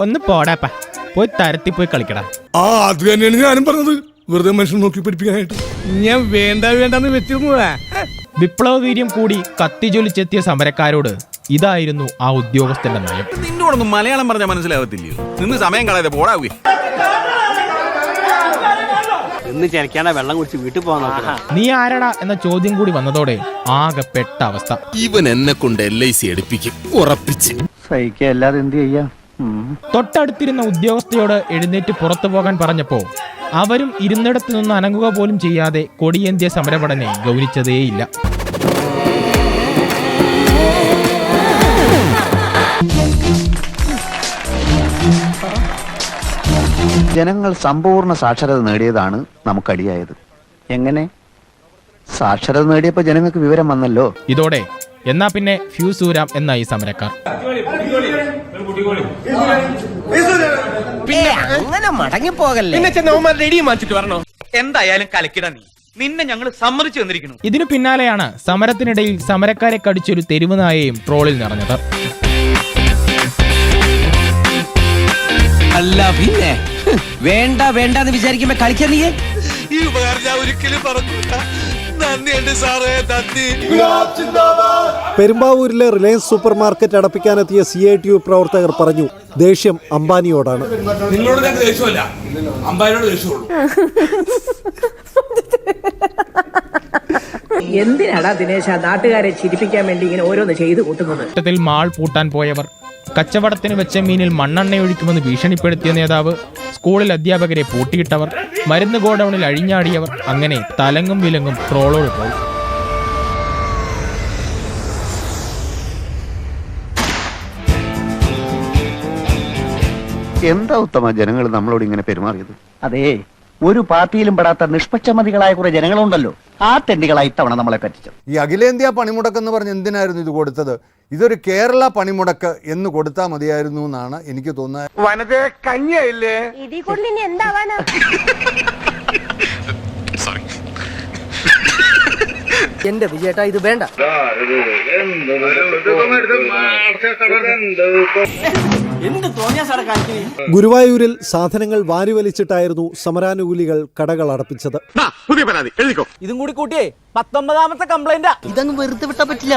ഒന്ന് പോടാപ്പ, പോയി തരത്തി പോയി കളിക്കടാ. അത് തന്നെയാണ് ഞാനും പറഞ്ഞത്, വെറുതെ മനുഷ്യൻ നോക്കി പഠിപ്പിക്കാനായിട്ട്. ഞാൻ വേണ്ടെന്ന് വെച്ചിരുന്നതാ. വിപ്ലവ വീര്യം കൂടി കത്തിജ്വലിച്ചെത്തിയ സമരക്കാരോട് ഇതായിരുന്നു ആ ഉദ്യോഗസ്ഥന്റെ നയം. നിന്നോടൊന്നും മലയാളം പറഞ്ഞാൽ മനസ്സിലാവത്തില്ലയോ? നിന്ന് സമയം കളയാതെ പോടാവേ. വെള്ളം കുടിച്ച് വീട്ടിൽ പോകാൻ നീ ആരടാ എന്ന ചോദ്യം കൂടി വന്നതോടെ ആകെ പെട്ട അവസ്ഥ. ഇവൻ എന്നെ കൊണ്ട് LIC എടുപ്പിക്കും, ഉറപ്പിച്ച്. സഹിക്കല്ലാതെ എന്ത് ചെയ്യാ? തൊട്ടടുത്തിരുന്ന ഉദ്യോഗസ്ഥയോട് എഴുന്നേറ്റ് പുറത്തു പോകാൻ പറഞ്ഞപ്പോ അവരും ഇരുന്നിടത്തു നിന്ന് അനങ്ങുക പോലും ചെയ്യാതെ കൊടിയേന്തിയ സമരഭടനെ ഗൗനിച്ചതേയില്ല. ജനങ്ങൾ സമ്പൂർണ്ണ സാക്ഷരത നേടിയതാണ് നമുക്കടിയായത്. എങ്ങനെ? സാക്ഷരത നേടിയപ്പോ ജനങ്ങൾക്ക് വിവരം വന്നല്ലോ. ഇതോടെ എന്നാ പിന്നെ ഫ്യൂസ് ഊരാം എന്നായി സമരക്കാർ. അങ്ങനെ മടങ്ങിപ്പോകല്ലേ. എന്തായാലും കലക്കിട നീ, നിന്നെ ഞങ്ങൾ സമ്മതിച്ചു തന്നിരിക്കുന്നു. ഇതിനു പിന്നാലെയാണ് സമരത്തിനിടയിൽ സമരക്കാരെ കടിച്ചൊരു തെരുവ് നായയും ട്രോളിൽ നിറഞ്ഞത്. അല്ല പിന്നെ വേണ്ട വേണ്ടെന്ന് വിചാരിക്കുമ്പോ കളിക്കാൻ നീ ഈ ഉപകാരം ഞാൻ ഒരിക്കലും പറഞ്ഞില്ല. നന്ദിയുണ്ട് സാറേ, നന്ദി. പെരുമ്പാവൂരിലെ റിലയൻസ് സൂപ്പർ മാർക്കറ്റ് അടപ്പിക്കാനെത്തിയ CITU പ്രവർത്തകർ പറഞ്ഞു ദേഷ്യം അംബാനിയോടാണ്. നിങ്ങളോട് ഞാൻ ദേഷ്യമല്ല, അമ്പാനിയോട് ദേഷ്യമുള്ളൂ. എന്തിനാടാ ദിനേശ നാട്ടുകാരെ ചിരിപ്പിക്കാൻ വേണ്ടി ഇങ്ങനെ ഓരോന്ന് ചെയ്തു കൂട്ടുന്നത്? ത്തിൽ മാൾ പൂട്ടാൻ പോയവർ, കച്ചവടത്തിന് വെച്ച മീനിൽ മണ്ണെണ്ണയൊഴിക്കുമെന്ന് ഭീഷണിപ്പെടുത്തിയ നേതാവ്, സ്കൂളിൽ അധ്യാപകരെ പൂട്ടിയിട്ടവർ, മരുന്ന് ഗോഡൌണിൽ അഴിഞ്ഞാടിയവർ, അങ്ങനെ തലങ്ങും വിലങ്ങും ട്രോളോട് ട്രോൾ. എന്താ ഉത്തമ ജനങ്ങൾ നമ്മളോട് ഇങ്ങനെ പെരുമാറിയത്? അതെ, ഒരു പാർട്ടിയിലും പെടാത്ത നിഷ്പക്ഷമതികളായ കുറെ ജനങ്ങളുണ്ടല്ലോ, ആ തെണ്ടികളായി ഇത്തവണ നമ്മളെ പറ്റിച്ചത്. ഈ അഖിലേന്ത്യാ പണിമുടക്ക് എന്ന് പറഞ്ഞ് എന്തിനായിരുന്നു ഇത് കൊടുത്തത്? ഇതൊരു കേരള പണിമുടക്ക് എന്ന് കൊടുത്താൽ മതിയായിരുന്നു എന്നാണ് എനിക്ക് തോന്നുന്നത്. എന്റെ വിജയേട്ടാ ഇത് വേണ്ട. ഗുരുവായൂരിൽ സാധനങ്ങൾ വാരിവലിച്ചിട്ടായിരുന്നു സമരാനുകൂലികൾ കടകൾ അടപ്പിച്ചത്. പുതിയ പരാതി എഴുതിക്കോ. ഇതും കൂടി കൂട്ടിയേ 19ാമത്തെ കംപ്ലൈന്റാ. ഇതങ്ങ് വെറുതെ വിട്ടാ പറ്റില്ല,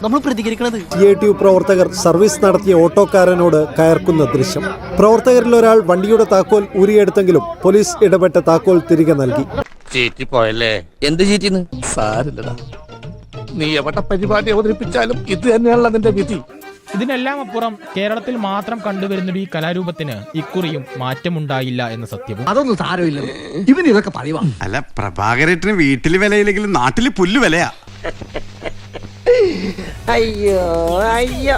നമ്മൾ പ്രതികരിക്കണത്. CITU പ്രവർത്തകർ സർവീസ് നടത്തിയ ഓട്ടോക്കാരനോട് കയർക്കുന്ന ദൃശ്യം. പ്രവർത്തകരിൽ ഒരാൾ വണ്ടിയുടെ താക്കോൽ ഊരിയെടുത്തെങ്കിലും പോലീസ് ഇടപെട്ട താക്കോൽ തിരികെ നൽകി. ചീറ്റിപ്പോയല്ലേ? എന്ത് ചീറ്റിന്ന്? സാരില്ലടാ, നീ എവിടെ പരിപാടി അവതരിപ്പിച്ചാലും ഇത് തന്നെയാണല്ലോ നിന്റെ വിധി. ഇതിനെല്ലാം അപ്പുറം കേരളത്തിൽ മാത്രം കണ്ടുവരുന്ന ഈ കലാരൂപത്തിന് ഇക്കുറിയും മാറ്റമുണ്ടായില്ല എന്ന സത്യവും. അതൊന്നും സാരമില്ല, ഇവന് ഇതൊക്കെ പറയുവാ. അല്ല, പ്രഭാകരേട്ടന് വീട്ടില് വിലയില്ലെങ്കിലും നാട്ടില് പുല്ല് വിലയാ. അയ്യോ അയ്യോ.